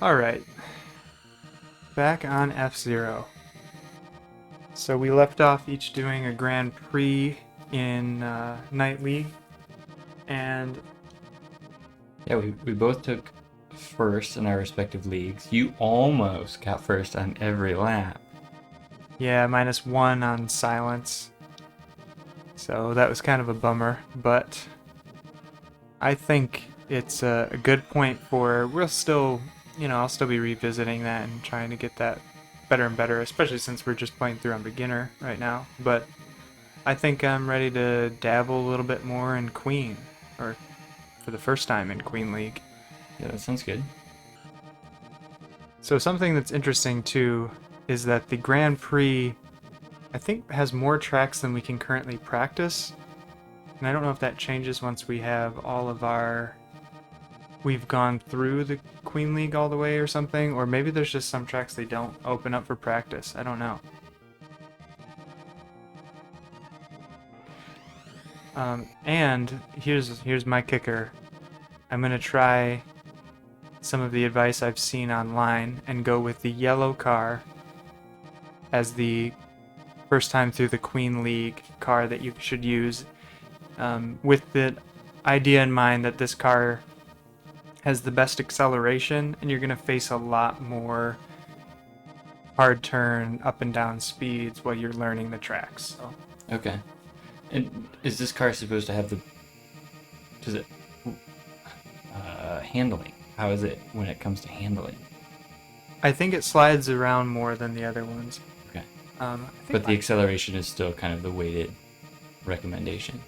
Alright, back on F-Zero. So we left off each doing a Grand Prix in Night League, and Yeah, we both took first in our respective leagues. You almost got first on every lap. yeah, -1 on silence. So that was kind of a bummer, but I think it's a good point for we'll still, I'll still be revisiting that and trying to get that better and better, especially since we're just playing through on beginner right now. But I think I'm ready to dabble a little bit more in Queen, or for the first time in Queen League. Yeah, that sounds good. So something that's interesting too is that the Grand Prix, I think, has more tracks than we can currently practice. And I don't know if that changes once we have all of our... We've gone through the Queen League all the way or something, or maybe there's just some tracks they don't open up for practice. I don't know. And here's my kicker. I'm gonna try some of the advice I've seen online and go with the yellow car as the first time through the Queen League car that you should use, with the idea in mind that this car has the best acceleration and you're going to face a lot more hard turn up and down speeds while you're learning the tracks. So Okay. And is this car supposed to have does it, handling? How is it when it comes to handling? I think it slides around more than the other ones. Okay. I think But the acceleration is still kind of the weighted recommendation.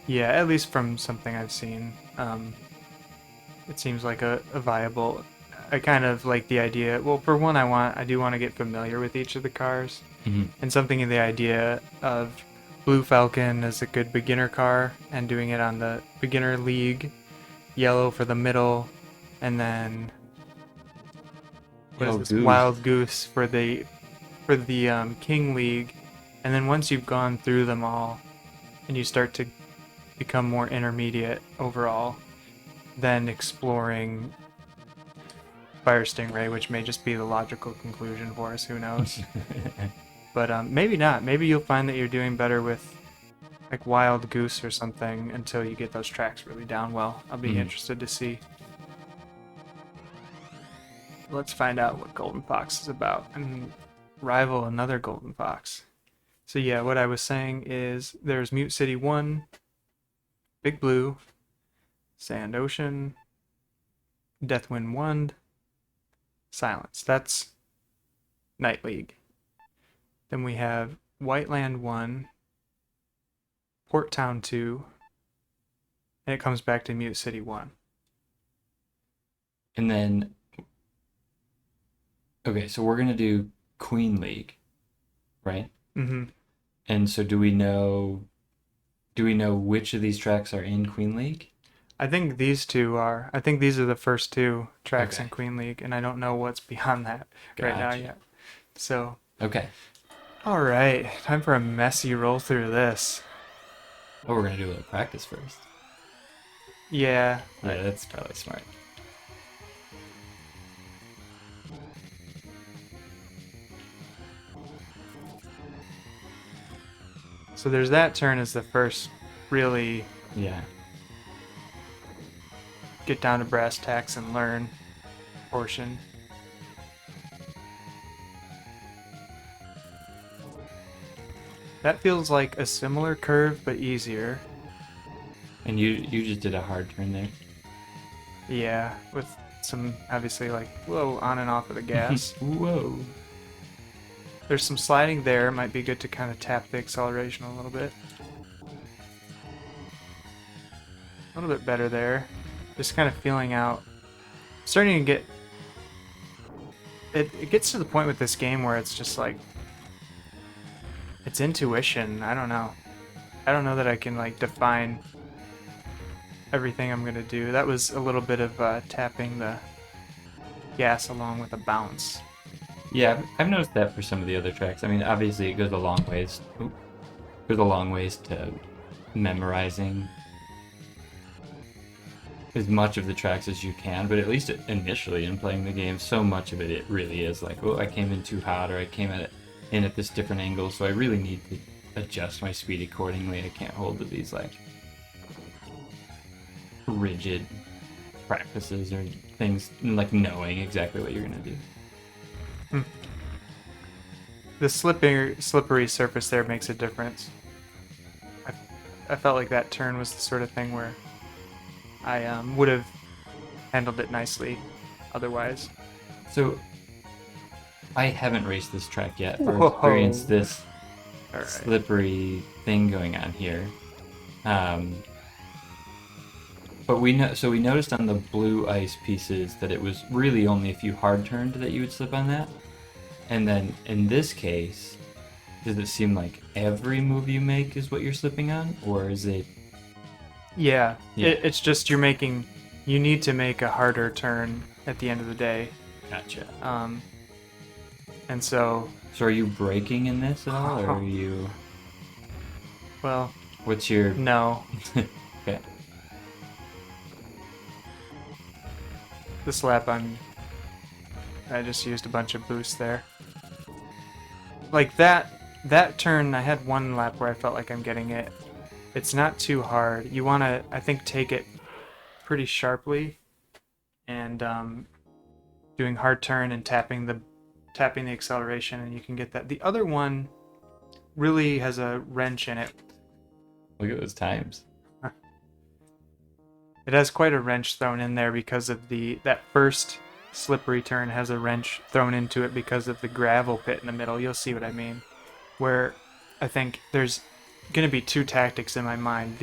yeah, at least from something I've seen, it seems like a viable. I kind of like the idea. Well, for one, I do want to get familiar with each of the cars, Mm-hmm. and something in the idea of Blue Falcon as a good beginner car, and doing it on the beginner league, yellow for the middle, and then what is Oh, this, goose. Wild Goose for the King League, and then once you've gone through them all, and you start to become more intermediate overall, then exploring Fire Stingray, which may just be the logical conclusion for us. Who knows? But maybe not. Maybe you'll find that you're doing better with like Wild Goose or something until you get those tracks really down well. I'll be Mhm. interested to see. Let's find out what Golden Fox is about and rival another Golden Fox. So yeah, what I was saying is there's Mute City 1, Big Blue, Sand Ocean, Deathwind 1, Silence. That's Night League. Then we have Whiteland 1, Port Town 2, and it comes back to Mute City 1. And then, okay, so we're gonna do Queen League, right? Mm-hmm. And so do we know which of these tracks are in Queen League? I think these two are. I think these are the first two tracks in Okay, Queen League, and I don't know what's beyond that right now gotcha. yet. So, Okay. alright, time for a messy roll through this. Oh, we're gonna do a little practice first. Yeah, Yeah, that's probably smart. so there's that turn as the first really Yeah. get down to brass tacks and learn portion. That feels like a similar curve but easier. And you just did a hard turn there. Yeah, with some obviously like whoa on and off of the gas. Whoa. There's some sliding there. Might be good to kind of tap the acceleration a little bit. A little bit better there. Just kind of feeling out. Starting to get... It gets to the point with this game where it's just like... It's intuition. I don't know. I don't know that I can like define everything I'm going to do. That was a little bit of tapping the gas along with a bounce. Yeah, I've noticed that for some of the other tracks. I mean, obviously it goes a long ways. Goes a long ways to memorizing as much of the tracks as you can, but at least initially in playing the game, so much of it, it really is like, oh, I came in too hot, or I came in at this different angle, so I really need to adjust my speed accordingly. I can't hold to these like rigid practices or things, like knowing exactly what you're gonna do. The slippery surface there makes a difference. I felt like that turn was the sort of thing where I would have handled it nicely otherwise. So I haven't raced this track yet or Whoa. experienced this All right. slippery thing going on here. But we noticed on the blue ice pieces that it was really only if you hard turned that you would slip on that. And then in this case, does it seem like every move you make is what you're slipping on, or is it? Yeah, Yeah. it's just you need to make a harder turn at the end of the day. Gotcha. And so, So are you braking in this at all, or are you? well, What's your? no. Okay. This lap I just used a bunch of boost there. Like that turn, I had one lap where I felt like I'm getting it. It's not too hard. You want to, I think, take it pretty sharply, and doing hard turn and tapping the acceleration, and you can get that. The other one really has a wrench in it. Look at those times. It has quite a wrench thrown in there because of that first slippery turn has a wrench thrown into it because of the gravel pit in the middle. You'll see what I mean. Where I think there's going to be two tactics in my mind.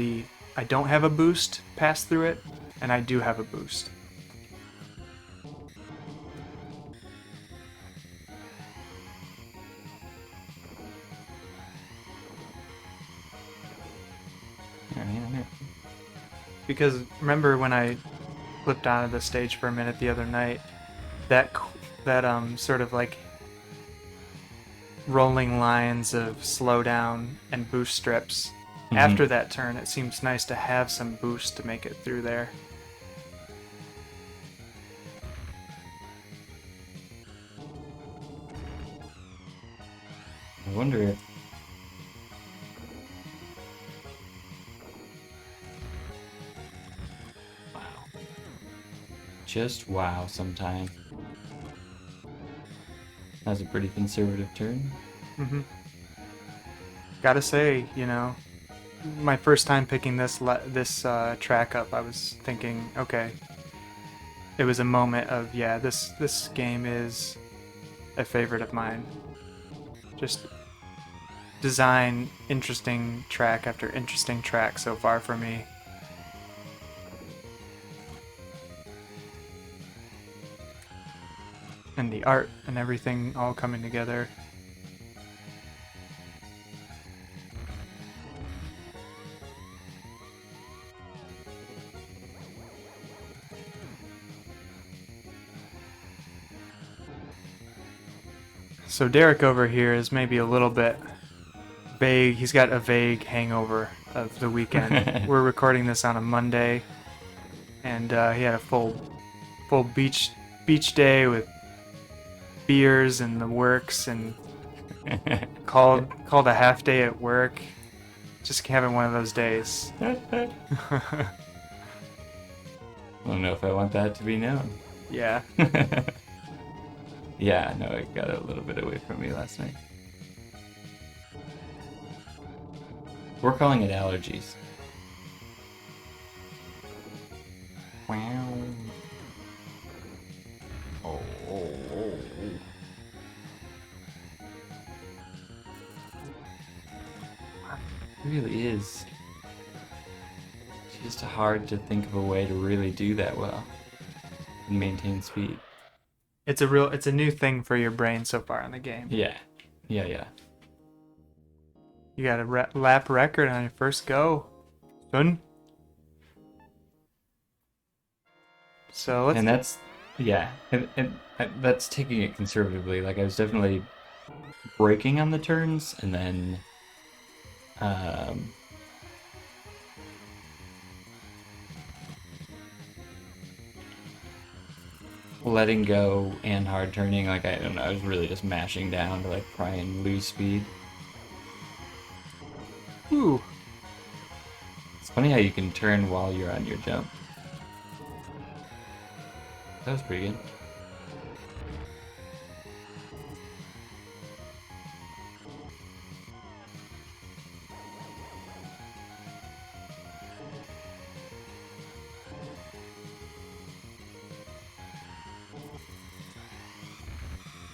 I don't have a boost pass through it, and I do have a boost. Because remember when I flipped onto the stage for a minute the other night, that sort of like rolling lines of slowdown and boost strips. Mhm. After that turn, it seems nice to have some boost to make it through there. I wonder if. Wow. Just wow sometimes. That's a pretty conservative turn. Mm-hmm. Gotta say, my first time picking this track up, I was thinking, okay, it was a moment of, yeah, this game is a favorite of mine. Just design interesting track after interesting track so far for me. And the art and everything all coming together. So Derek over here is maybe a little bit vague. He's got a vague hangover of the weekend. We're recording this on a Monday, and he had a full beach day with beers and the works, and called a half day at work. Just having one of those days. I don't know if I want that to be known. Yeah. Yeah, no, it got a little bit away from me last night. We're calling it allergies. Wow. Oh. It really is just hard to think of a way to really do that well and maintain speed. It's a new thing for your brain so far in the game. Yeah. You got a lap record on your first go, son. So let's. And that's, yeah, and that's taking it conservatively. Like I was definitely braking on the turns, and then letting go and hard turning. Like, I don't know, I was really just mashing down to like try and lose speed. Ooh. It's funny how you can turn while you're on your jump. That was pretty good.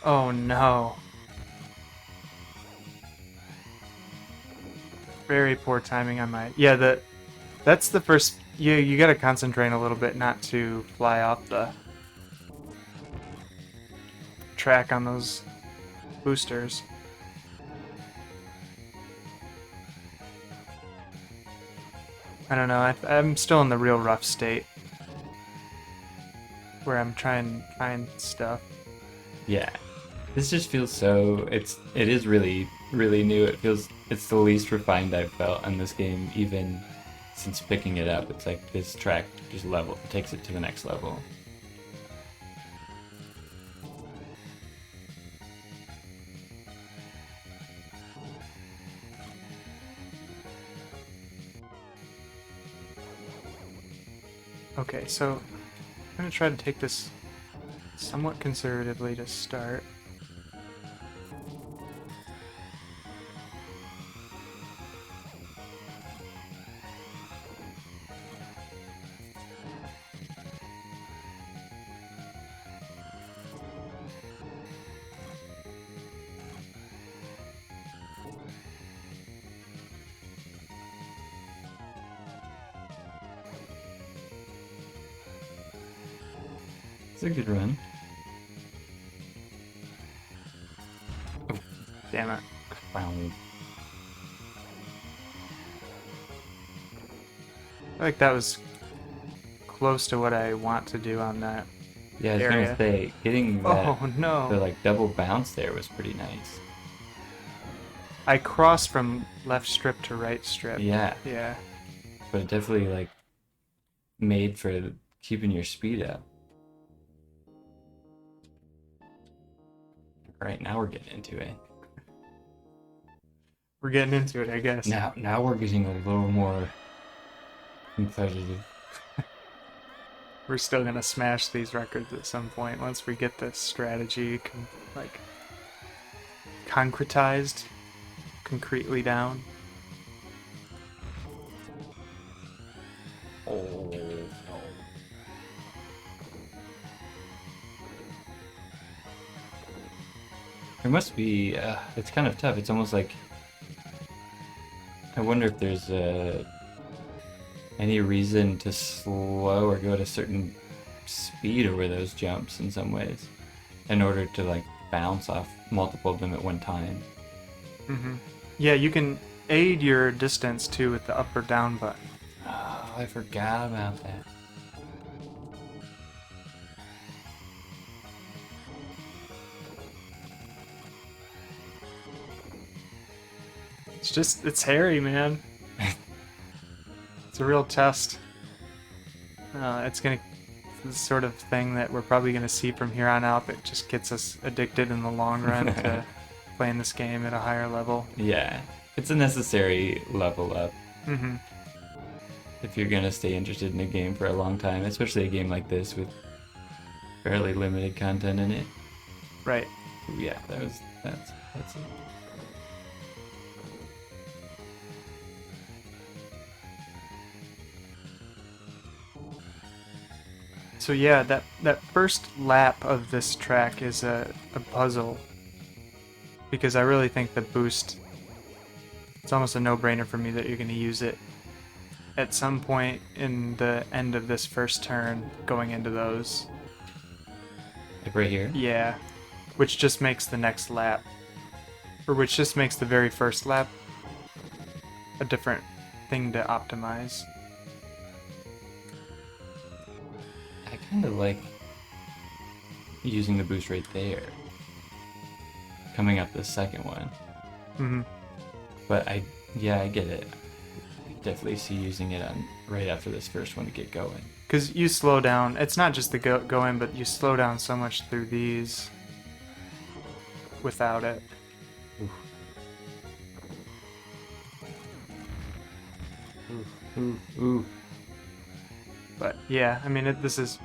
Oh no. Very poor timing on my... Yeah, that's the first... You gotta concentrate a little bit not to fly off the track on those boosters. I don't know, I'm still in the real rough state. Where I'm trying to find stuff. Yeah. This just feels so, it is really, really new. It's the least refined I've felt in this game, even since picking it up. It's like this track just takes it to the next level. Okay, so I'm gonna try to take this somewhat conservatively to start. It's a good run. Damn it. Wow. I think that was close to what I want to do on that Yeah, I was area. gonna say, getting that, Oh no. the like double bounce there was pretty nice. I crossed from left strip to right strip. Yeah, Yeah. but it definitely like made for keeping your speed up. Right, now we're getting into it. We're getting into it, I guess. Now we're getting a little more competitive. We're still gonna smash these records at some point once we get this strategy concretized, concretely down. Oh no. There must be, it's kind of tough. It's almost like, I wonder if there's any reason to slow or go at a certain speed over those jumps in some ways in order to like bounce off multiple of them at one time. Yeah, you can aid your distance too with the up or down button. Oh, I forgot about that. It's hairy, man. It's a real test. It's the sort of thing that we're probably gonna see from here on out that just gets us addicted in the long run to playing this game at a higher level. Yeah, it's a necessary level up Mm-hmm. if you're gonna stay interested in a game for a long time, especially a game like this with fairly limited content in it. Right. Yeah, that's it. So yeah, that first lap of this track is a puzzle. Because I really think the boost, it's almost a no-brainer for me that you're going to use it at some point in the end of this first turn going into those. Like right here? Yeah. Which just makes the next lap, or which just makes the very first lap a different thing to optimize. I kind of like using the boost right there. Coming up the second one. Mm-hmm. But yeah, I get it. I definitely see using it on right after this first one to get going. Because you slow down. It's not just the going, but you slow down so much through these without it. Oof. Oof, oof, oof. But yeah, I mean, this is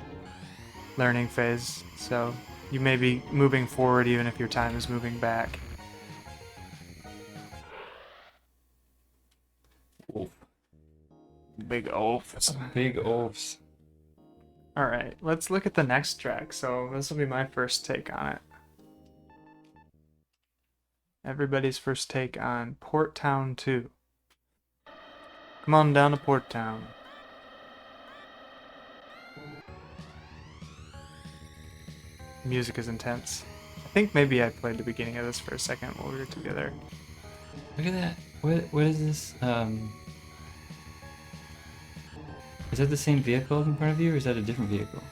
learning phase, so you may be moving forward even if your time is moving back. Oof. Big oafs. Big oafs. All right, let's look at the next track. So this will be my first take on it. Everybody's first take on Port Town 2. Come on down to Port Town. Music is intense. I think maybe I played the beginning of this for a second while we were together. Look at that. What is this? Is that the same vehicle in front of you, or is that a different vehicle?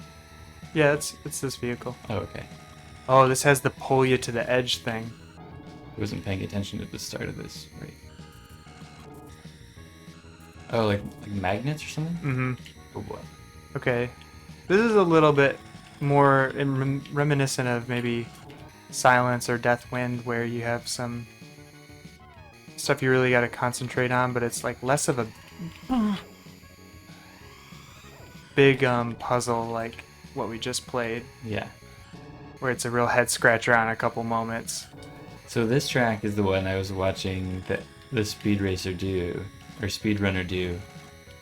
Yeah, it's this vehicle. Oh, okay. Oh, this has the pull you to the edge thing. I wasn't paying attention at the start of this, right? Oh, like magnets or something? Mm-hmm. Oh boy. Okay. This is a little bit more reminiscent of maybe Silence or Deathwind, where you have some stuff you really got to concentrate on, but it's like less of a big puzzle like what we just played, Yeah. where it's a real head scratcher on a couple moments. So this track is the one I was watching the speed racer do, or speedrunner do,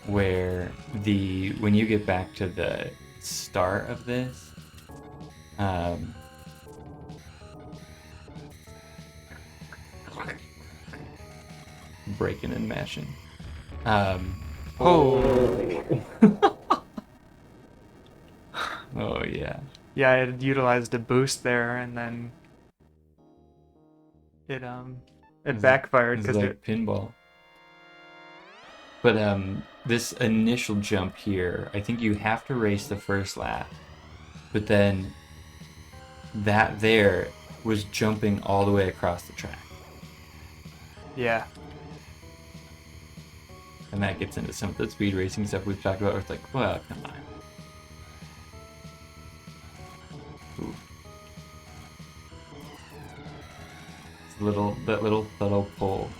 where when you get back to the start of this, breaking and mashing. Holy. Oh yeah. Yeah, I had utilized a boost there, and then it backfired It's because like pinball. But this initial jump here, I think you have to race the first lap, but then that there was jumping all the way across the track, yeah. and that gets into some of the speed racing stuff we've talked about. Where it's like, well, come on. Ooh. It's that little subtle pull.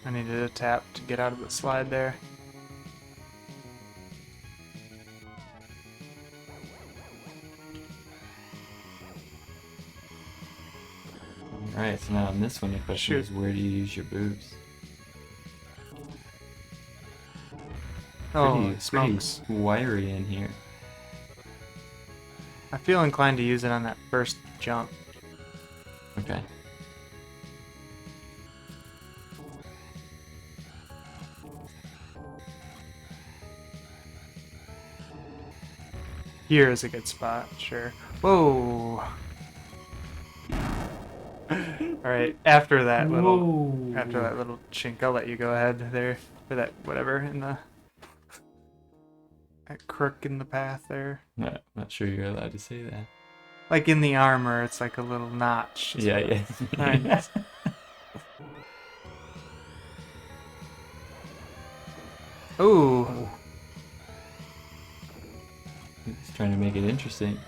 I needed a tap to get out of the slide there. Alright, so now on this one, the question is, where do you use your boobs? Oh, Pretty smokes. wiry in here. I feel inclined to use it on that first jump. Okay. Here is a good spot, sure. Whoa! Alright, after that little chink, I'll let you go ahead there for that whatever in the that crook in the path there. Not sure you're allowed to say that. Like in the armor, it's like a little notch. Yeah, yeah. Nice. Ooh. He's trying to make it interesting.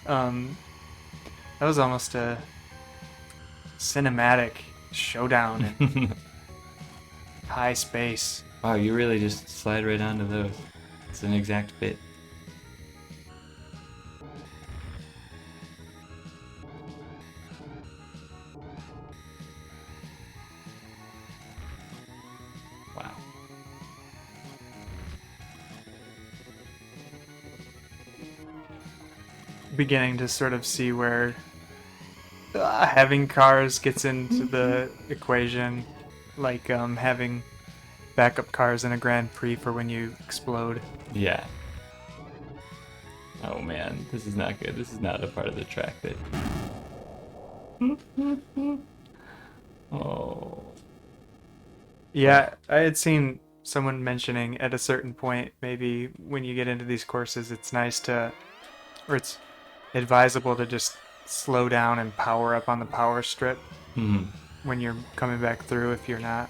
That was almost a cinematic showdown in high space. Wow, you really just slide right onto those. It's an exact fit. Wow. Beginning to sort of see where having cars gets into the equation, like having backup cars in a Grand Prix for when you explode. Yeah. Oh man, this is not good. This is not a part of the track that... Oh. Yeah, I had seen someone mentioning at a certain point, maybe when you get into these courses, it's nice to, or it's advisable to just slow down and power up on the power strip. Hmm. when you're coming back through if you're not.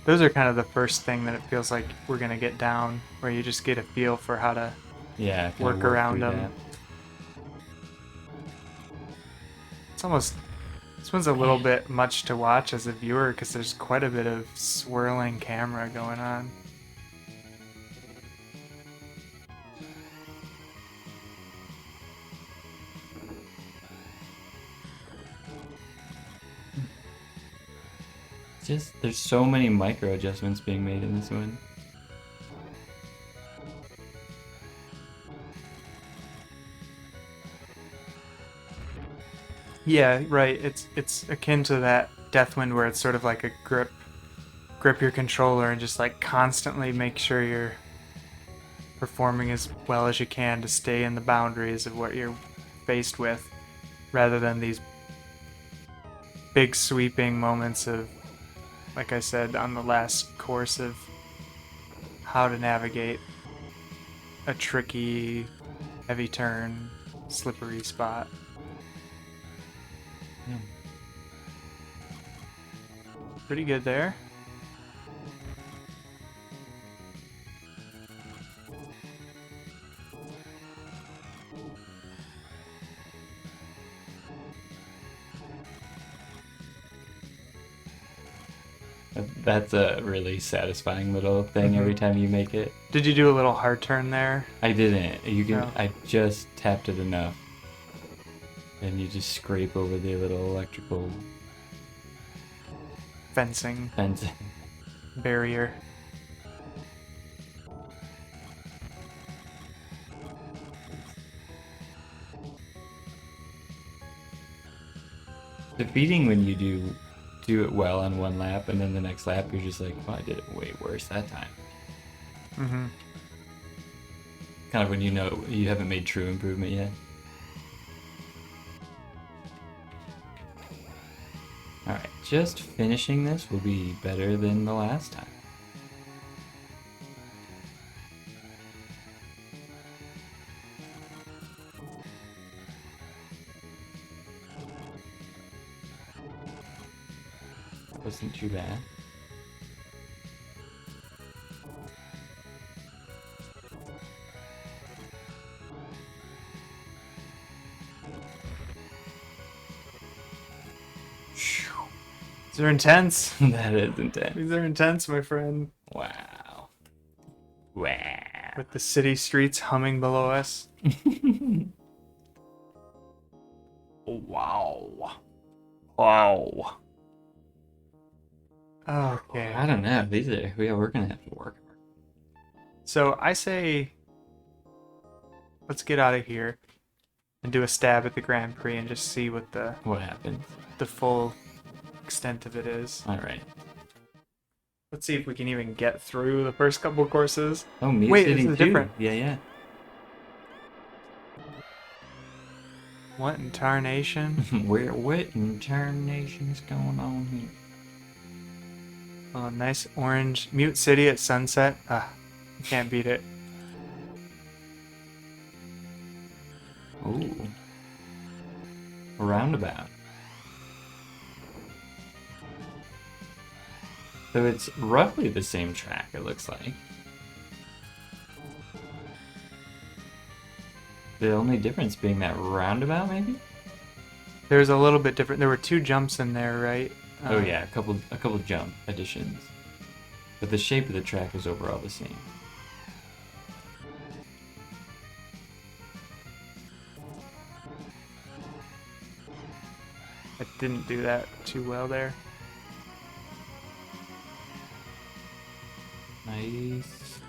Those are kind of the first thing that it feels like we're going to get down, where you just get a feel for how to Yeah, kind of work work around through them. that. It's almost, this one's a little bit much to watch as a viewer because there's quite a bit of swirling camera going on. Just there's so many micro adjustments being made in this one. Yeah, right. It's akin to that Deathwind where it's sort of like a grip your controller and just like constantly make sure you're performing as well as you can to stay in the boundaries of what you're faced with, rather than these big sweeping moments of, like I said on the last course, of how to navigate a tricky, heavy turn, slippery spot. Yeah. Pretty good there. That's a really satisfying little thing every time you make it. Did you do a little hard turn there? I didn't. You can. No. I just tapped it enough, and you just scrape over the little electrical Fencing fencing. barrier. Defeating when you do it well on one lap, and then the next lap you're just like, well, I did it way worse that time. Mm-hmm. Kind of when you know you haven't made true improvement yet. Alright, just finishing this will be better than the last time. Wasn't too bad. These are intense. That is intense. These are intense, my friend. Wow. Wow. With the city streets humming below us. Wow. Wow. Okay. I don't know. These are, yeah, we're gonna have to work. So I say, let's get out of here and do a stab at the Grand Prix and just see what What happens? the full extent of it is. Alright. Let's see if we can even get through the first couple courses. Oh, Mute Wait, City this is 2. different. Yeah. What in tarnation? What in tarnation's going on here? Oh, nice orange. Mute City at sunset. Ah, you can't beat it. Ooh. A roundabout. So it's roughly the same track, it looks like. The only difference being that roundabout, maybe? There's a little bit different. There were two jumps in there, right? Oh yeah, a couple jump additions. But the shape of the track is overall the same. I didn't do that too well there. Nice.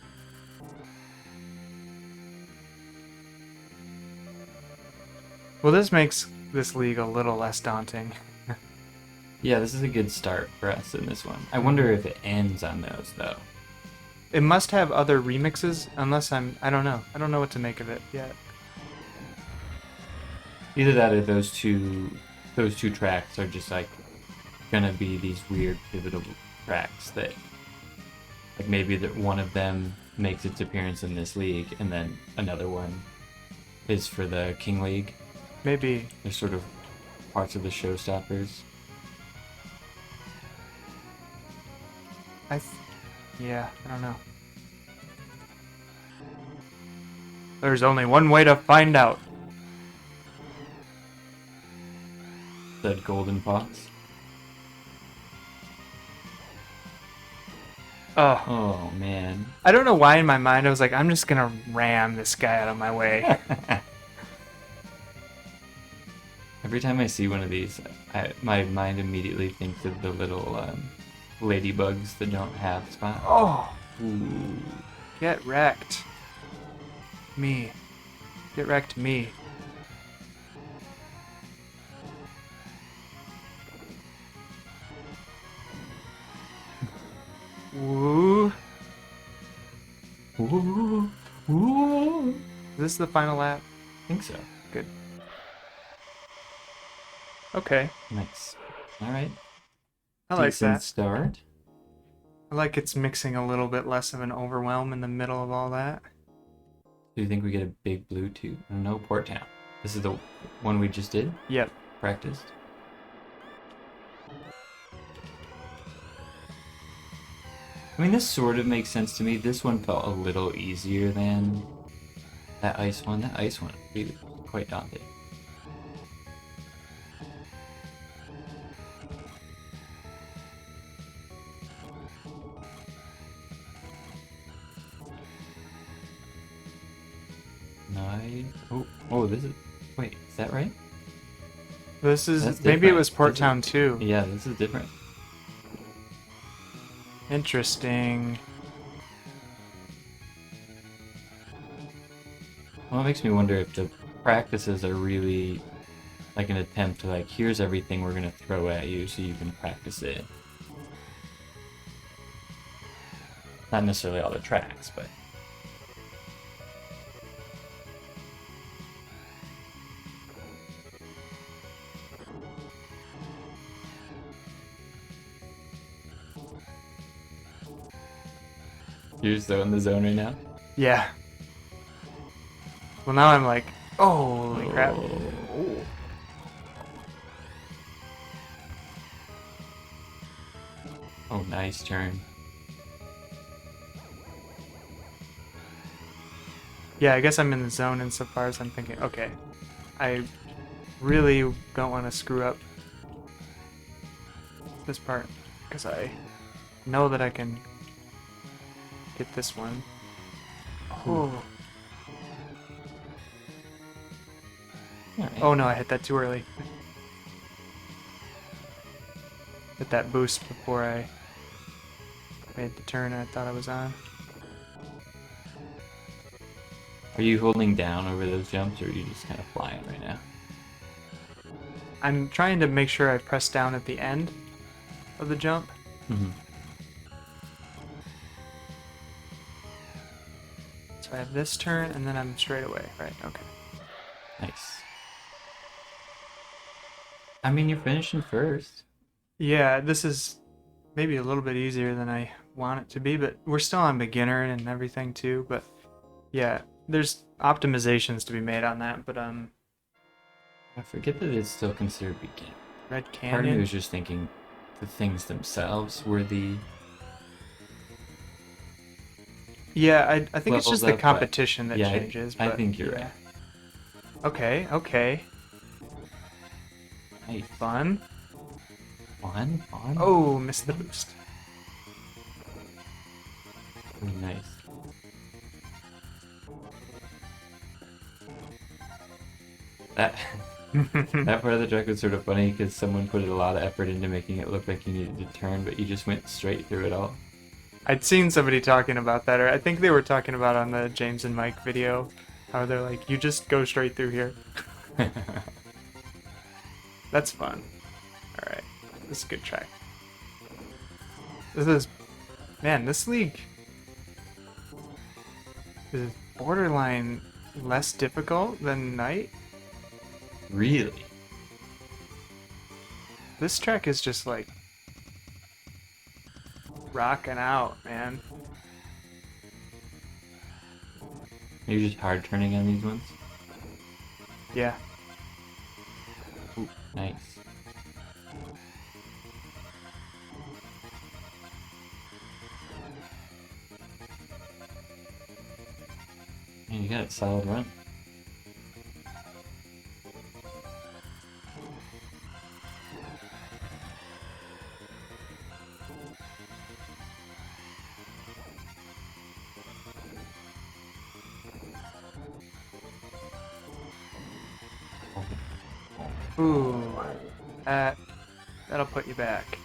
Well, this makes this league a little less daunting. Yeah, this is a good start for us in this one. I wonder if it ends on those though. It must have other remixes, unless I don't know. I don't know what to make of it yet. Either that or those two tracks are just like gonna be these weird pivotal tracks that, like, maybe that one of them makes its appearance in this league, and then another one is for the King League. Maybe. They're sort of parts of the showstoppers. Yeah, I don't know. There's only one way to find out. Said Golden Fox. Oh, Oh man. I don't know why in my mind I was like, I'm just gonna ram this guy out of my way. Every time I see one of these, my mind immediately thinks of the little ladybugs that don't have spots. Oh, Ooh. get wrecked. Me. Get wrecked, me. Woo. Ooh. Ooh. Is this the final lap? I think so. Good. Okay. Nice. All right. I like Decent that. start. I like it's mixing a little bit less of an overwhelm in the middle of all that. Do you think we get a big blue too? No, Port Town. This is the one we just did? Yep. Practiced? I mean, this sort of makes sense to me. This one felt a little easier than that ice one. That ice one really quite daunting. Nice. Oh, this is. Wait, is that right? This is That's maybe it different. was Port Town too. Yeah, this is different. Interesting. Well, it makes me wonder if the practices are really like an attempt to, like, here's everything we're gonna throw at you so you can practice it. Not necessarily all the tracks, but. You're so in the zone right now? Yeah. Well, now I'm like, oh, holy crap. Oh. Oh, nice turn. Yeah, I guess I'm in the zone insofar as I'm thinking, okay, I really don't want to screw up this part because I know that I can get this one. Oh. Alright. Oh no, I hit that too early. Hit that boost before I made the turn I thought I was on. Are you holding down over those jumps, or are you just kind of flying right now? I'm trying to make sure I press down at the end of the jump. Mm-hmm. So I have this turn, and then I'm straight away, right? Okay. Nice. I mean, you're finishing first. Yeah, this is maybe a little bit easier than I want it to be, but we're still on beginner and everything too. But yeah, there's optimizations to be made on that. But I forget that it's still considered beginner. Red Part of me Canyon. was just thinking the things themselves were the Yeah, I think it's levels just the up, but competition that yeah, changes. I But think you're yeah. right. Okay, okay. Nice. Fun. Fun. Oh, missed the boost. Really nice. That that part of the track was sort of funny because someone put a lot of effort into making it look like you needed to turn, but you just went straight through it all. I'd seen somebody talking about that, or I think they were talking about on the James and Mike video, how they're like, you just go straight through here. That's fun. Alright, this is a good track. This is, man, this league is borderline less difficult than Night. Really? This track is just like Rocking out, man. You're just hard turning on these ones. Yeah. Ooh, nice. Man, you got a solid run. Ooh. That that'll put you back.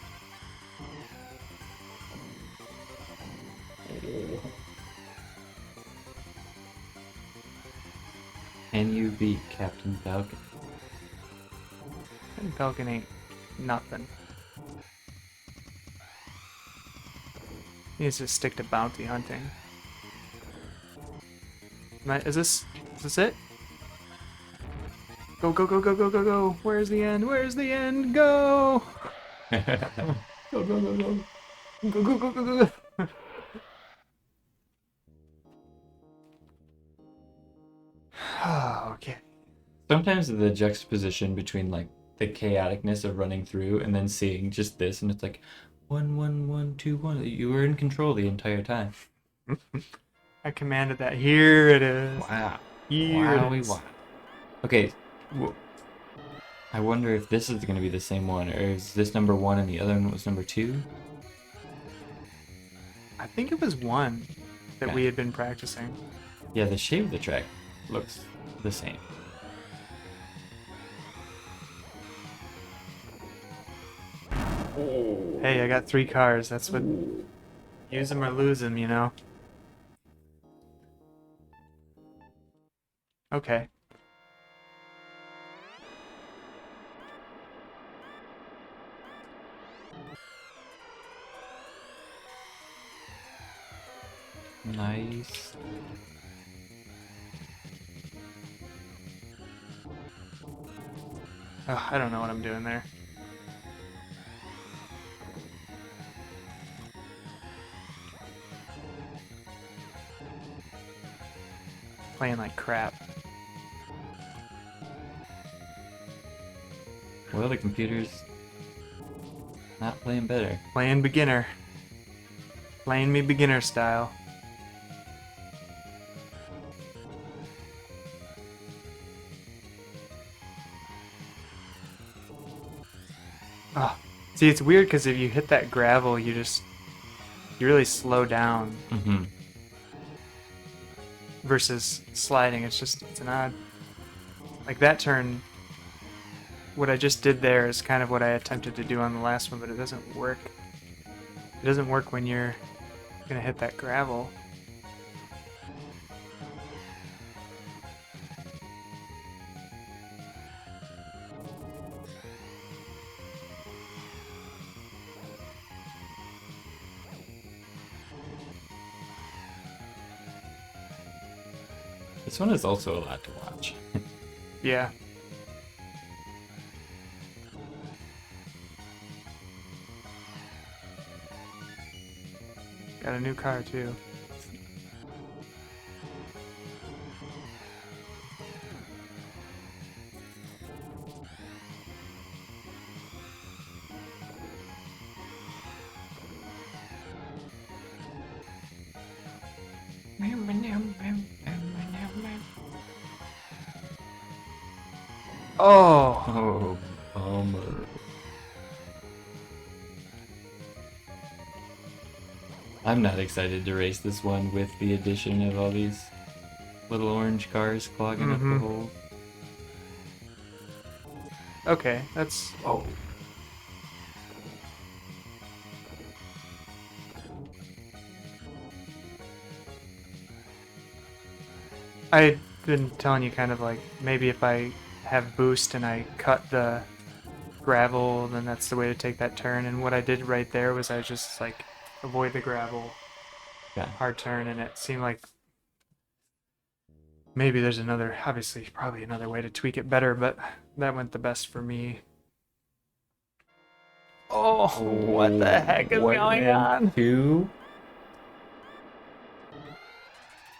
Can you beat Captain Falcon? And Falcon ain't nothing. He needs to stick to bounty hunting. Is this it? Go, go, go, go, go, go, go. Where's the end? Where's the end? Go! Go, go, go, go. Go, go, go, go, go, go. Okay. Sometimes the juxtaposition between like the chaoticness of running through and then seeing just this, and it's like 1 1 1 2 1. You were in control the entire time. I commanded that. Here it is. Wow. Here it is. Wow. Okay. I wonder if this is going to be the same one, or is this number 1 and the other one was number 2? I think it was one that Okay. we had been practicing. Yeah, the shape of the track looks the same. Hey, I got 3 cars. That's what. Use them or lose them, you know? Okay. Nice. Oh, I don't know what I'm doing there. Playing like crap. Well, the computer's not playing better. Playing beginner. Playing me beginner style. Oh. See, it's weird because if you hit that gravel, you really slow down Mm-hmm. versus sliding. It's an odd. Like that turn, what I just did there is kind of what I attempted to do on the last one, but it doesn't work. It doesn't work when you're gonna hit that gravel. This one is also a lot to watch. Yeah. Got a new car too. Oh, Oh, bummer. I'm not excited to race this one with the addition of all these little orange cars clogging up the hole. okay. That's Oh. I've been telling you kind of like maybe if I have boost and I cut the gravel, then that's the way to take that turn. And what I did right there was I just like avoid the gravel, Yeah. hard turn, and it seemed like maybe there's another, obviously, probably another way to tweak it better, but that went the best for me. Oh, what the heck is what going ran on? two?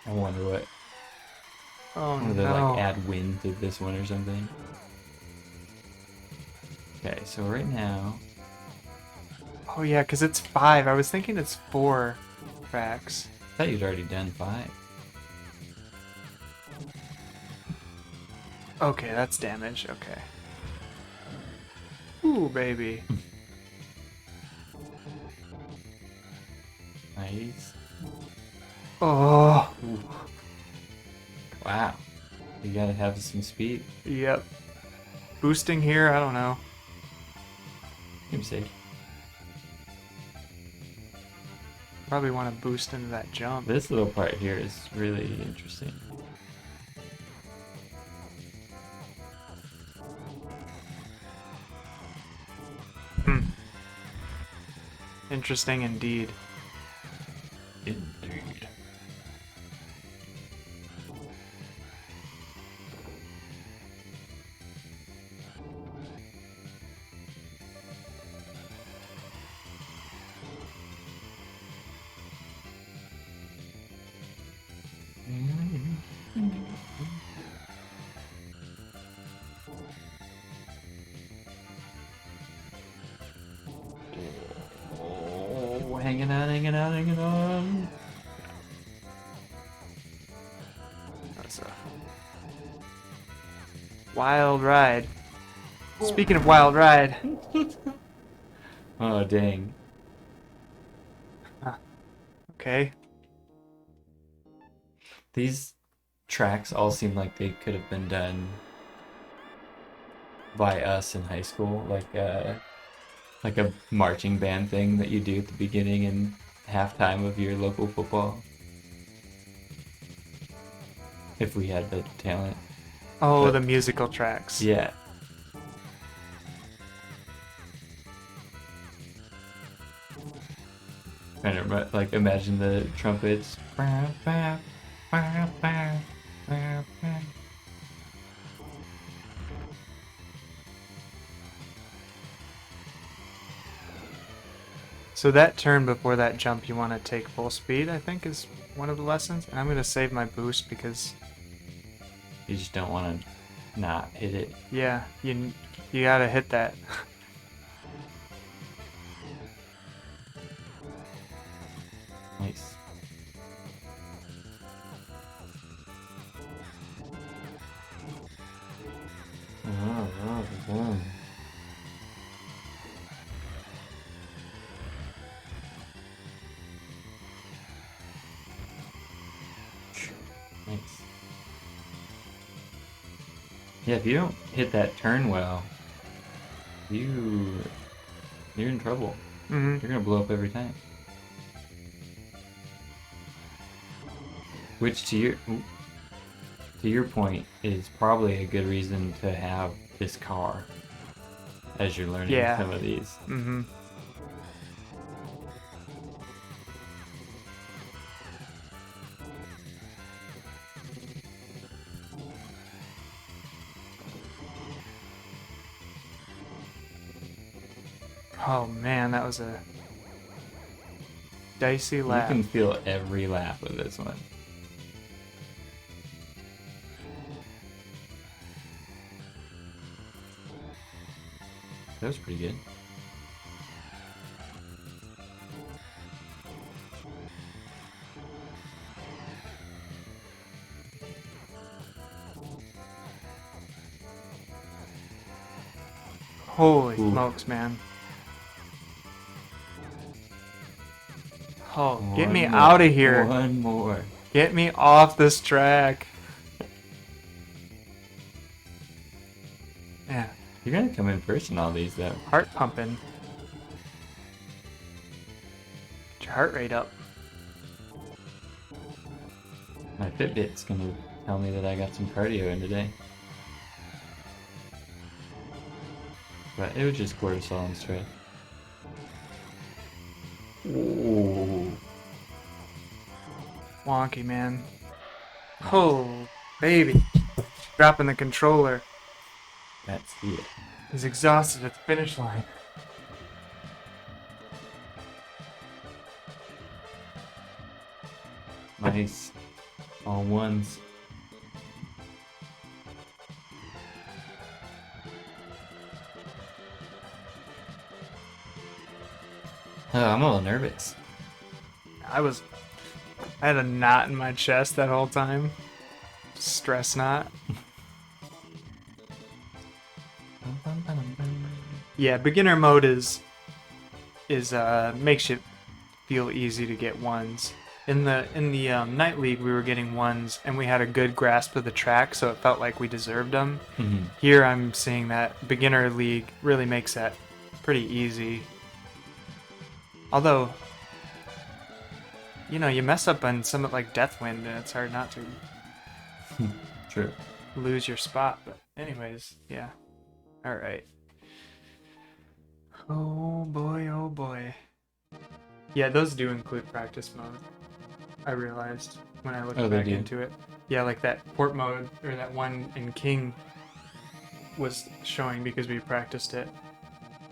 I wonder what. Oh Or they like no. add wind to this one or something. Okay, so right now. Oh yeah, because it's 5. I was thinking it's 4 tracks. I thought you'd already done 5. Okay, that's damage. Okay. Ooh, baby. Nice. Oh, Ooh. Wow. You gotta have some speed. yep. Boosting here, I don't know. Seems safe. Probably want to boost into that jump. This little part here is really interesting. Hmm. Interesting indeed. Indeed. Oh, hanging on, hanging on, hanging on. That's a wild ride. Speaking of wild ride. Oh, dang. Okay. These tracks all seem like they could have been done by us in high school, like a marching band thing that you do at the beginning and halftime of your local football. If we had the talent. Oh, But- the musical tracks. Yeah. Trying to like imagine the trumpets. So that turn before that jump, you want to take full speed, I think, is one of the lessons. And I'm going to save my boost because, You just don't want to not hit it. yeah, you got to hit that. Nice. Nice. Yeah, if you don't hit that turn well, you're in trouble. Hmm. You're gonna blow up every time. Which to your point is probably a good reason to have this car as you're learning Yeah. some of these. Hmm. Oh man, that was a dicey You lap. can feel every lap of this one. That was pretty good. Holy Ooh. smokes, man. Oh, get me One more. out of here. One more. Get me off this track. Yeah, You're gonna come in first in all these though. heart pumping. Get your heart rate up. My Fitbit's gonna tell me that I got some cardio in today. But it was just cortisol and stress. Ooh. Wonky, man. Oh, baby. Dropping the controller. That's it. He's exhausted at the finish line. Nice. All ones. Oh, I'm a little nervous. I had a knot in my chest that whole time. Stress knot. Yeah, beginner mode is makes you feel easy to get ones. In the night league, we were getting ones, and we had a good grasp of the track, so it felt like we deserved them. Mhm. Here, I'm seeing that beginner league really makes that pretty easy. Although, you mess up on something like Deathwind, and it's hard not to True. lose your spot. But anyways, yeah. All right. Oh boy, oh boy. Yeah, those do include practice mode. I realized when I looked Oh, they back do? into it. Yeah, like that port mode, or that one in King was showing because we practiced it.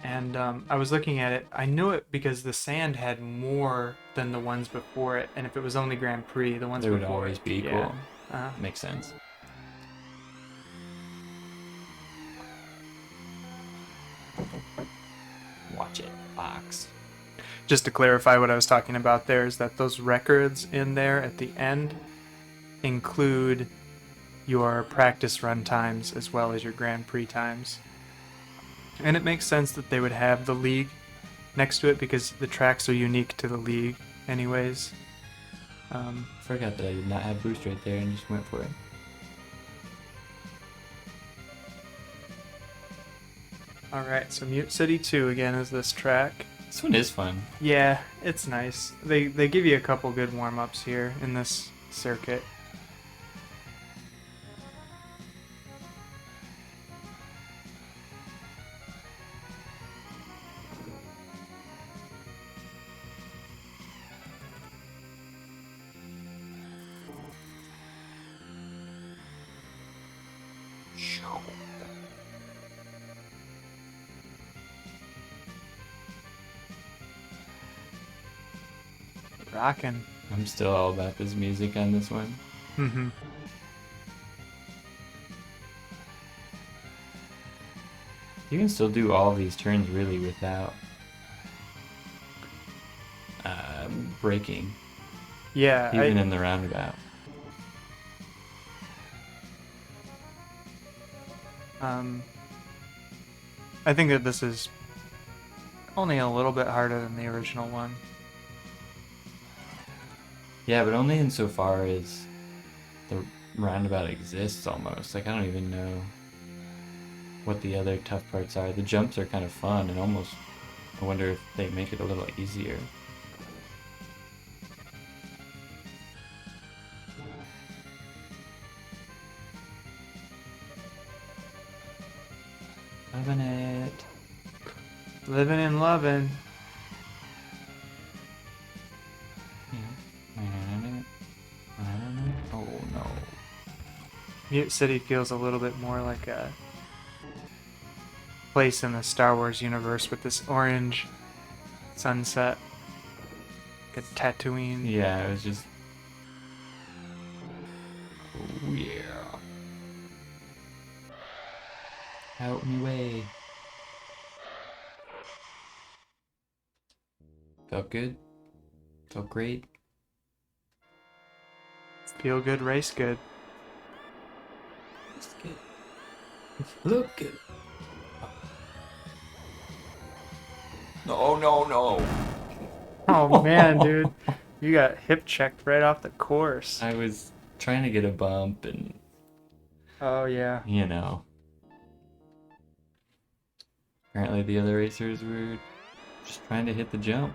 And I was looking at it. I knew it because the sand had more than the ones before it. And if it was only Grand Prix, the ones They would before always it, be equal. Yeah. Makes sense. Watch it, Fox. Just to clarify what I was talking about there is that those records in there at the end include your practice run times as well as your Grand Prix times. And it makes sense that they would have the league next to it because the tracks are unique to the league anyways. Forgot that I did not have boost right there and just went for it. Alright, so Mute City 2 again is this track. This one is fun. Yeah, it's nice. They give you a couple good warm-ups here in this circuit. Rockin'. I'm still all about this music on this one. Mm-hmm. You can still do all these turns really without braking, Yeah, even in the roundabout. I think that this is only a little bit harder than the original one. Yeah, but only insofar as the roundabout exists almost. Like, I don't even know what the other tough parts are. The jumps are kind of fun and almost, I wonder if they make it a little easier. Loving it. Living and loving. Oh no. Mute City feels a little bit more like a place in the Star Wars universe with this orange sunset. Like a Tatooine. Yeah, it was just. Oh yeah. Out me way. Felt good. Felt great. Feel good, race good. It's good. Look good. No, no, no. Oh man, dude. You got hip checked right off the course. I was trying to get a bump and, Oh yeah. you know. Apparently the other racers were just trying to hit the jump.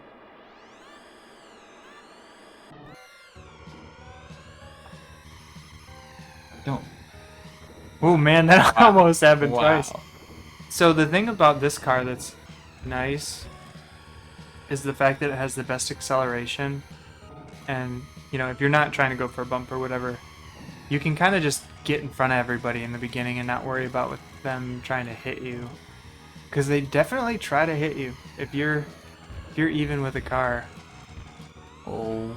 Don't. Oh man, that almost happened Wow. twice. So the thing about this car that's nice is the fact that it has the best acceleration. And, if you're not trying to go for a bump or whatever, you can kind of just get in front of everybody in the beginning and not worry about with them trying to hit you. Because they definitely try to hit you if you're even with a car. Oh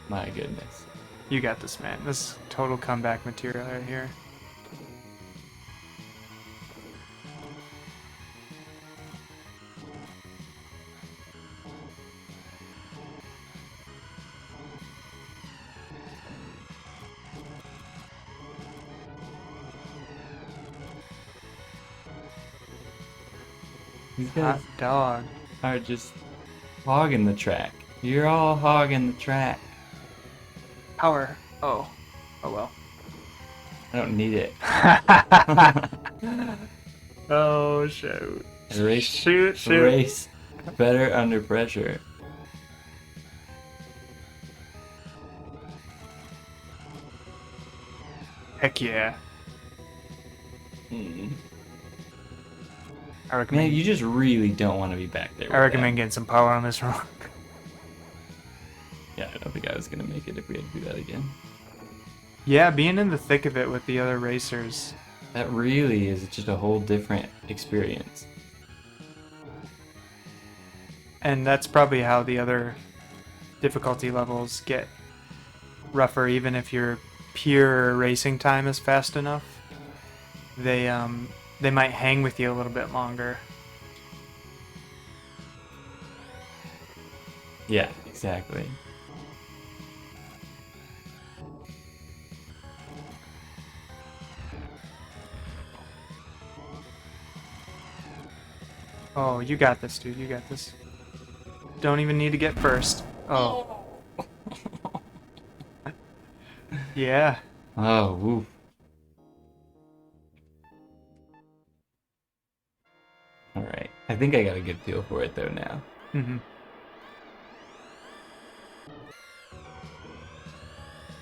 my goodness. You got this, man. This is total comeback material right here. These Hot guys dog. are just hogging the track. You're all hogging the track. Power. Oh. Oh well. I don't need it. Oh shoot. Race, Shoot. race better under pressure. Heck yeah. Mm. I recommend. Man, you just really don't want to be back there. I recommend getting some power on this rock. Yeah, I don't think I was gonna make it if we had to do that again. Yeah, being in the thick of it with the other racers. That really is just a whole different experience. And that's probably how the other difficulty levels get rougher, even if your pure racing time is fast enough. They might hang with you a little bit longer. Yeah, exactly. Oh, you got this, dude. You got this. Don't even need to get first. Oh. Yeah. Oh, woo. Alright. I think I got a good feel for it though now. Mm-hmm.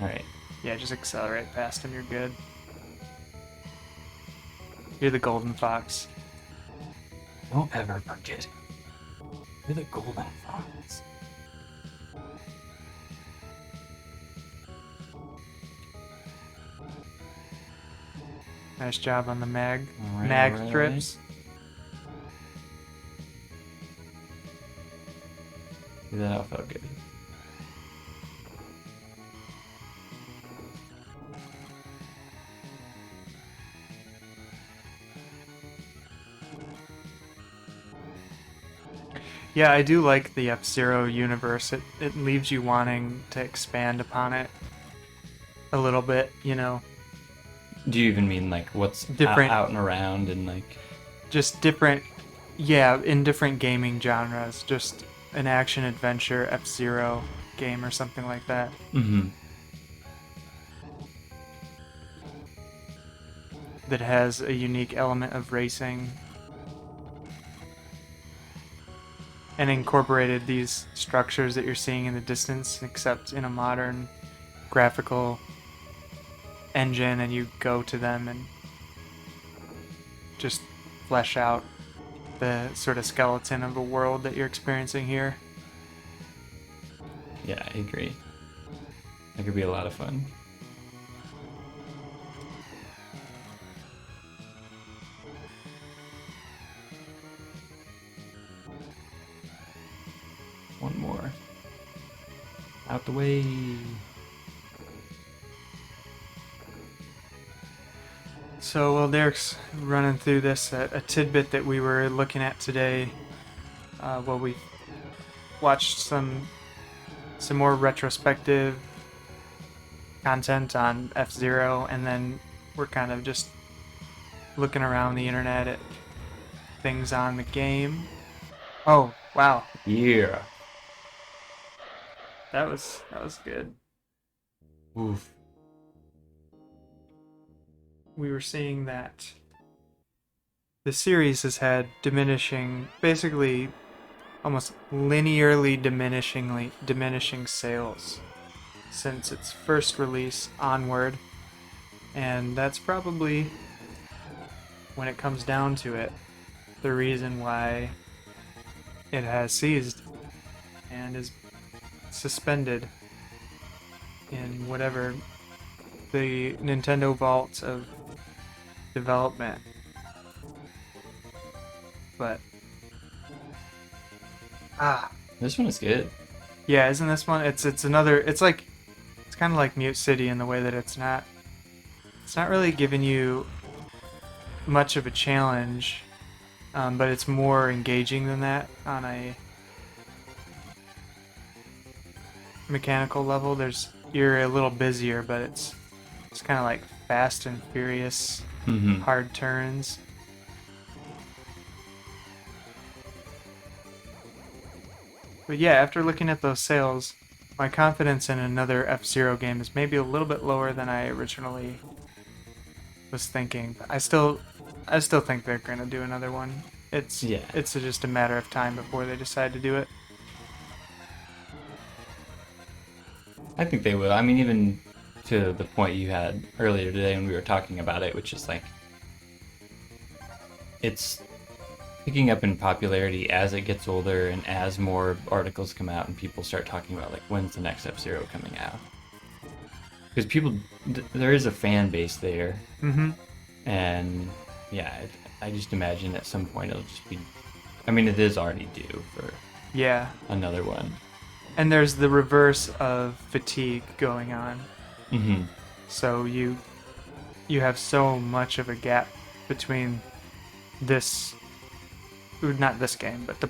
Alright. Yeah, just accelerate past him. You're good. You're the golden fox. Don't ever forget. You're the golden fox. Nice job on the mag Alright. trips. That all felt good. Yeah, I do like the F-Zero universe. It leaves you wanting to expand upon it a little bit, you know. Do you even mean like what's Different- out and around and like... Just different, yeah, in different gaming genres. Just an action-adventure F-Zero game or something like that. Mm-hmm. That has a unique element of racing. And incorporated these structures that you're seeing in the distance, except in a modern graphical engine, and you go to them and just flesh out the sort of skeleton of the world that you're experiencing here. Yeah, I agree. That could be a lot of fun. One more. Out the way. So while Derek's running through this, a tidbit that we were looking at today, while we watched some more retrospective content on F-Zero, and then we're kind of just looking around the internet at things on the game. Oh, wow. Yeah. That was good. Oof. We were seeing that the series has had diminishing, basically almost linearly diminishing sales since its first release onward, and that's probably, when it comes down to it, the reason why it has ceased and is suspended in whatever the Nintendo vault of development. But This one is good. yeah, isn't this one? It's It's kind of like Mute City in the way that it's not really giving you much of a challenge, but it's more engaging than that on a mechanical level. You're a little busier, but it's kind of like fast and furious, Mm-hmm. hard turns. But yeah, after looking at those sales, my confidence in another F-Zero game is maybe a little bit lower than I originally was thinking. But I still think they're gonna do another one. Yeah. It's just a matter of time before they decide to do it. I think they will. I mean, even to the point you had earlier today when we were talking about it, which is like it's picking up in popularity as it gets older and as more articles come out and people start talking about like when's the next F-Zero coming out. Because there is a fan base there, Mm-hmm. and yeah, I just imagine at some point it'll just be. I mean, it is already due for Yeah. another one. And there's the reverse of fatigue going on. Mm-hmm. So you have so much of a gap between this, not this game, but the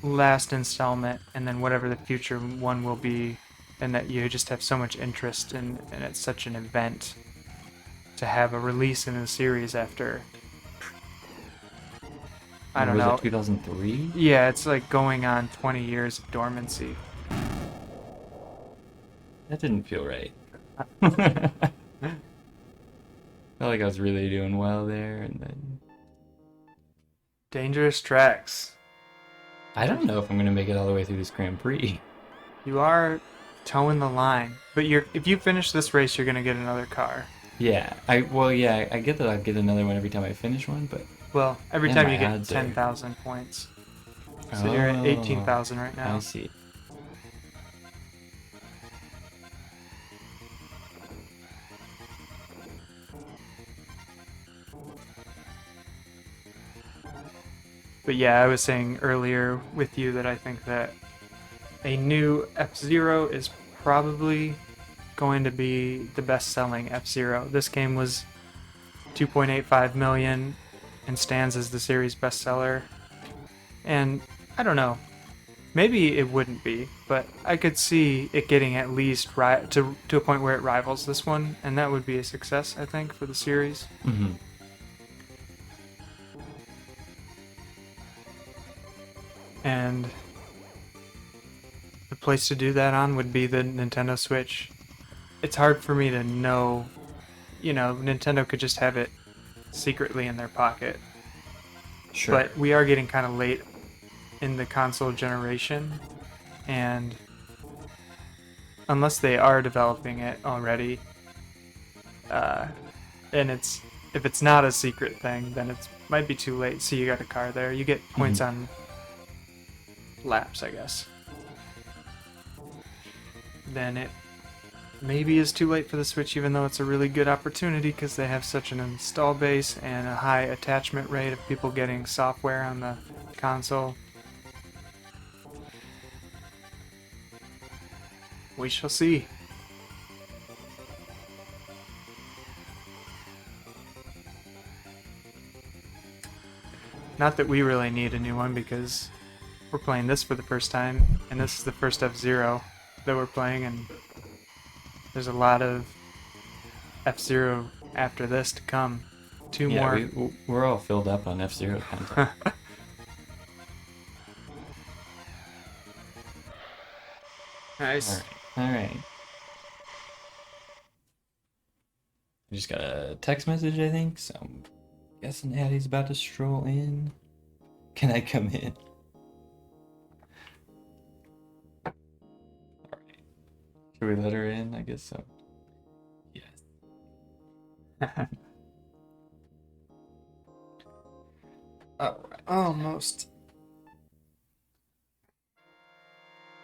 last installment and then whatever the future one will be, and that you just have so much interest in, and it's such an event to have a release in a series after, I don't Was know. it 2003? Yeah, it's like going on 20 years of dormancy. That didn't feel right. Felt like I was really doing well there, and then Dangerous tracks. I don't know if I'm gonna make it all the way through this Grand Prix. You are towing the line, but if you finish this race, you're gonna get another car. Yeah, I get that I'll get another one every time I finish one, but Well, every man, time my you get odds are. 10,000 points. So you're at Oh, 18,000 right I now. see. But yeah, I was saying earlier with you that I think that a new F-Zero is probably going to be the best-selling F-Zero. This game was 2.85 million and stands as the series bestseller. And I don't know, maybe it wouldn't be, but I could see it getting at least to a point where it rivals this one, and that would be a success, I think, for the series. Mm-hmm. And the place to do that on would be the Nintendo Switch. It's hard for me to know, Nintendo could just have it secretly in their pocket. Sure. But we are getting kind of late in the console generation, and unless they are developing it already, and if it's not a secret thing, then it might be too late. So you got a car there. You get points on laps, I guess. Then it maybe is too late for the Switch, even though it's a really good opportunity because they have such an install base and a high attachment rate of people getting software on the console. We shall see. Not that we really need a new one because we're playing this for the first time, and this is the first F-Zero that we're playing, and there's a lot of F-Zero after this to come. Two more. We're all filled up on F-Zero content. Nice. All right. I just got a text message, I think, so I'm guessing Addie's about to stroll in. Can I come in? All right. Should we let her in? I guess so. Yes. All right. Almost.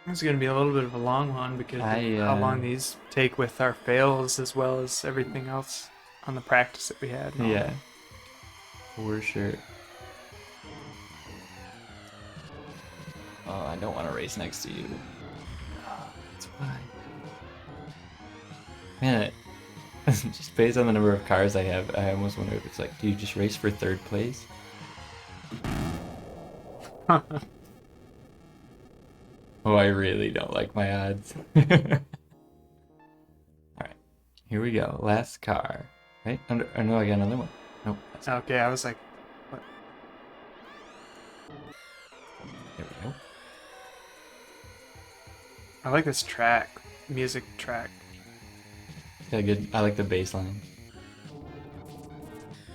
This is going to be a little bit of a long one because of how long these take with our fails as well as everything else on the practice that we had. Yeah. For sure. Oh, I don't want to race next to you. It's fine. Man, just based on the number of cars I have, I almost wonder if it's like, do you just race for third place? Oh, I really don't like my odds. Alright, here we go. Last car. Right? Oh no, I got another one. Nope. Okay, I was like, what? There we go. I like this track, music track. Got good. I like the bass line.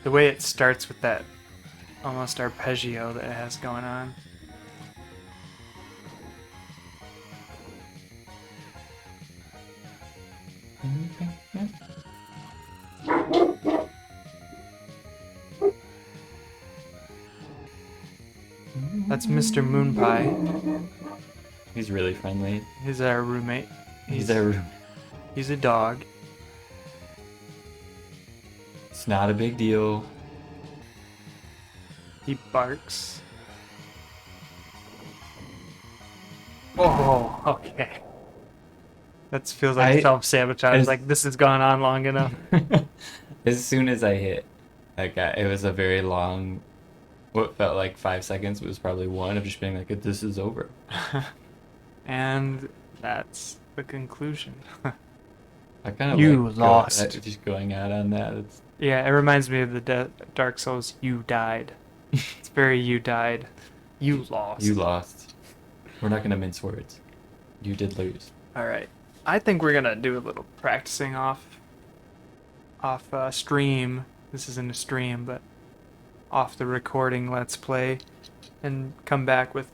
The way it starts with that almost arpeggio that it has going on. That's Mr. Moonpie. He's really friendly. He's our roommate. He's our room. He's a dog. It's not a big deal. He barks. Oh, okay. That feels like self-sabotage. Like, this has gone on long enough. As soon as I hit, like it was a very long, what felt like 5 seconds was probably one of just being like, this is over. And that's the conclusion. I kind of You like lost. just going out on that. It's Yeah, it reminds me of the Dark Souls. You died. It's very you died. You lost. You lost. We're not gonna mince words. You did lose. All right. I think we're gonna do a little practicing off stream. This isn't a stream, but off the recording. Let's play, and come back with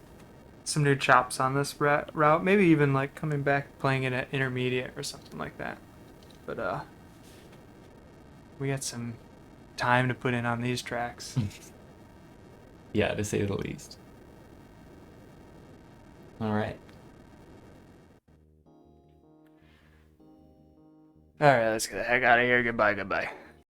some new chops on this route. Maybe even like coming back playing it at intermediate or something like that. But we got some time to put in on these tracks. Yeah, to say the least. All right. All right, let's get the heck out of here. Goodbye, goodbye.